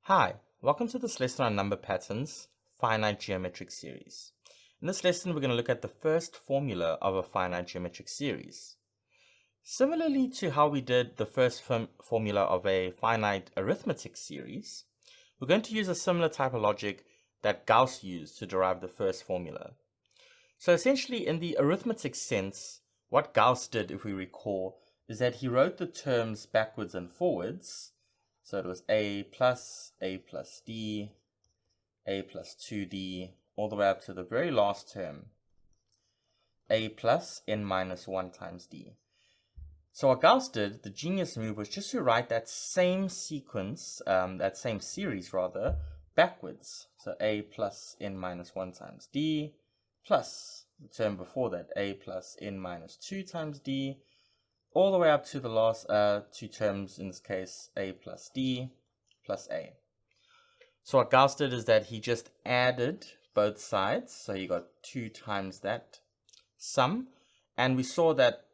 Hi, welcome to this lesson on number patterns, finite geometric series. In this lesson, we're going to look at the first formula of a finite geometric series. Similarly to how we did the first formula of a finite arithmetic series, we're going to use a similar type of logic that Gauss used to derive the first formula. So essentially, in the arithmetic sense, what Gauss did, if we recall, is that he wrote the terms backwards and forwards. So it was a plus d, a plus 2d, all the way up to the very last term, a plus n minus 1 times d. So what Gauss did, the genius move, was just to write that same sequence, that same series rather, backwards. So a plus n minus 1 times d, plus the term before that, a plus n minus 2 times d, all the way up to the last two terms, in this case, a plus d plus a. So what Gauss did is that he just added both sides. So you got 2 times that sum. And we saw that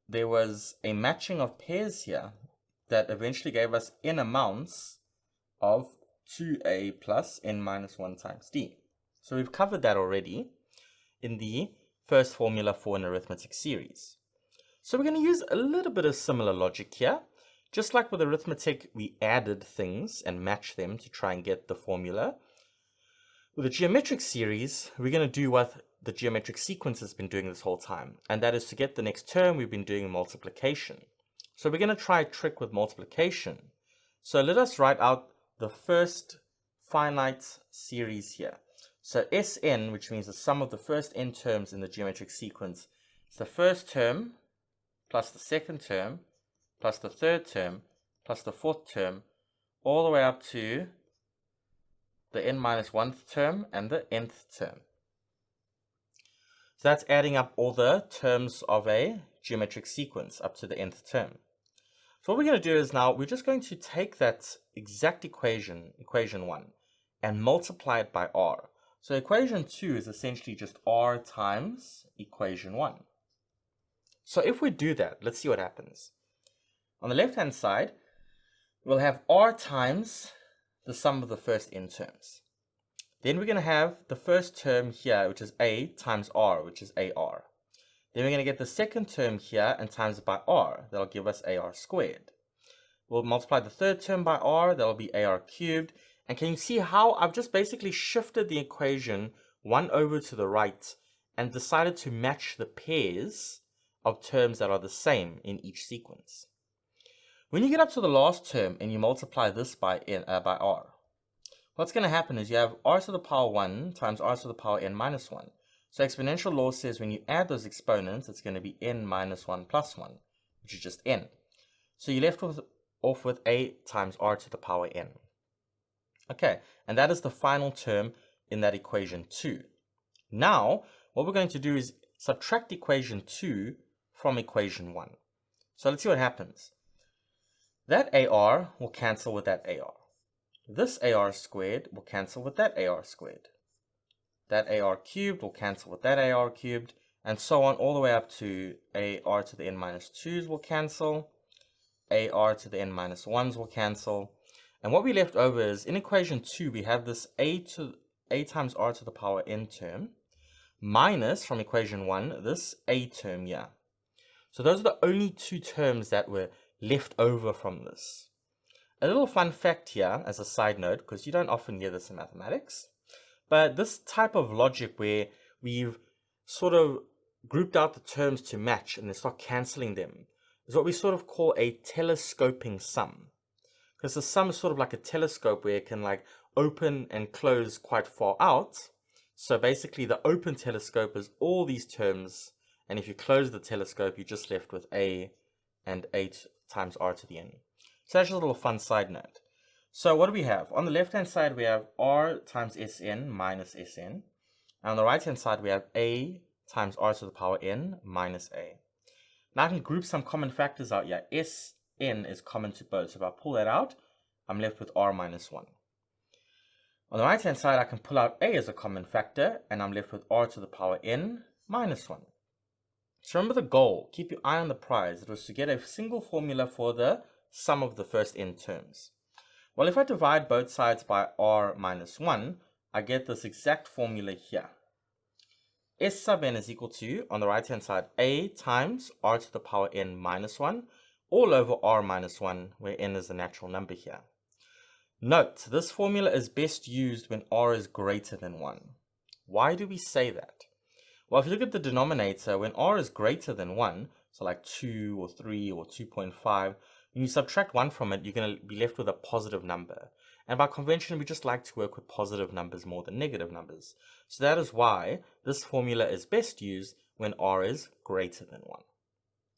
there was a matching of pairs here that eventually gave us n amounts of 2a plus n minus 1 times d. So we've covered that already in the first formula for an arithmetic series. So we're going to use a little bit of similar logic here. Just like with arithmetic, we added things and matched them to try and get the formula. With a geometric series, we're going to do what the geometric sequence has been doing this whole time. And that is to get the next term, we've been doing multiplication. So we're going to try a trick with multiplication. So let us write out the first finite series here. So Sn, which means the sum of the first n terms in the geometric sequence, is the first term plus the second term, plus the third term, plus the fourth term, all the way up to the n minus 1th term and the nth term. So that's adding up all the terms of a geometric sequence up to the nth term. So what we're going to do is now we're just going to take that exact equation, equation 1, and multiply it by r. So equation 2 is essentially just r times equation 1. So if we do that, let's see what happens. On the left-hand side, we'll have r times the sum of the first n terms. Then we're going to have the first term here, which is a times r, which is ar. Then we're going to get the second term here and times it by r. That'll give us ar squared. We'll multiply the third term by r. That'll be ar cubed. And can you see how I've just basically shifted the equation 1 over to the right and decided to match the pairs of terms that are the same in each sequence. When you get up to the last term and you multiply this by r, what's going to happen is you have r to the power 1 times r to the power n minus 1. So exponential law says when you add those exponents, it's going to be n minus 1 plus 1, which is just n. So you're left off with a times r to the power n. Okay, and that is the final term in that equation 2. Now, what we're going to do is subtract equation 2 from equation 1. So let's see what happens. That ar will cancel with that ar. This ar squared will cancel with that ar squared. That ar cubed will cancel with that ar cubed, and so on all the way up to ar to the n minus 2's will cancel, ar to the n minus 1's will cancel, and what we left over is, in equation 2, we have this a times r to the power n term, minus, from equation 1, this a term here. So those are the only two terms that were left over from this. A little fun fact here, as a side note, because you don't often hear this in mathematics, but this type of logic where we've sort of grouped out the terms to match and then start cancelling them is what we sort of call a telescoping sum. Because the sum is sort of like a telescope where it can like open and close quite far out. So basically the open telescope is all these terms, and if you close the telescope, you're just left with a and 8 times r to the n. So that's just a little fun side note. So what do we have? On the left-hand side, we have r times Sn minus Sn. And on the right-hand side, we have a times r to the power n minus a. Now I can group some common factors out here. Sn is common to both. So if I pull that out, I'm left with r minus 1. On the right-hand side, I can pull out a as a common factor, and I'm left with r to the power n minus 1. So remember the goal, keep your eye on the prize. It was to get a single formula for the sum of the first n terms. Well, if I divide both sides by r minus 1, I get this exact formula here. S sub n is equal to, on the right-hand side, a times r to the power n minus 1, all over r minus 1, where n is the natural number here. Note, this formula is best used when r is greater than 1. Why do we say that? Well, if you look at the denominator, when r is greater than 1, so like 2 or 3 or 2.5, when you subtract 1 from it, you're going to be left with a positive number. And by convention, we just like to work with positive numbers more than negative numbers. So that is why this formula is best used when r is greater than 1.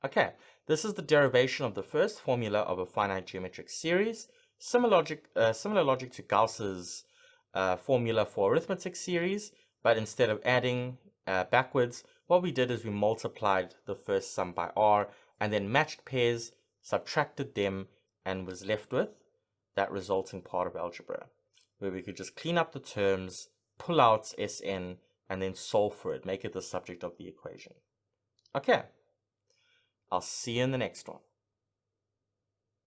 Okay, this is the derivation of the first formula of a finite geometric series. Similar logic to Gauss's formula for arithmetic series, but instead of adding backwards, what we did is we multiplied the first sum by r and then matched pairs, subtracted them, and was left with that resulting part of algebra, where we could just clean up the terms, pull out Sn, and then solve for it, make it the subject of the equation. Okay, I'll see you in the next one.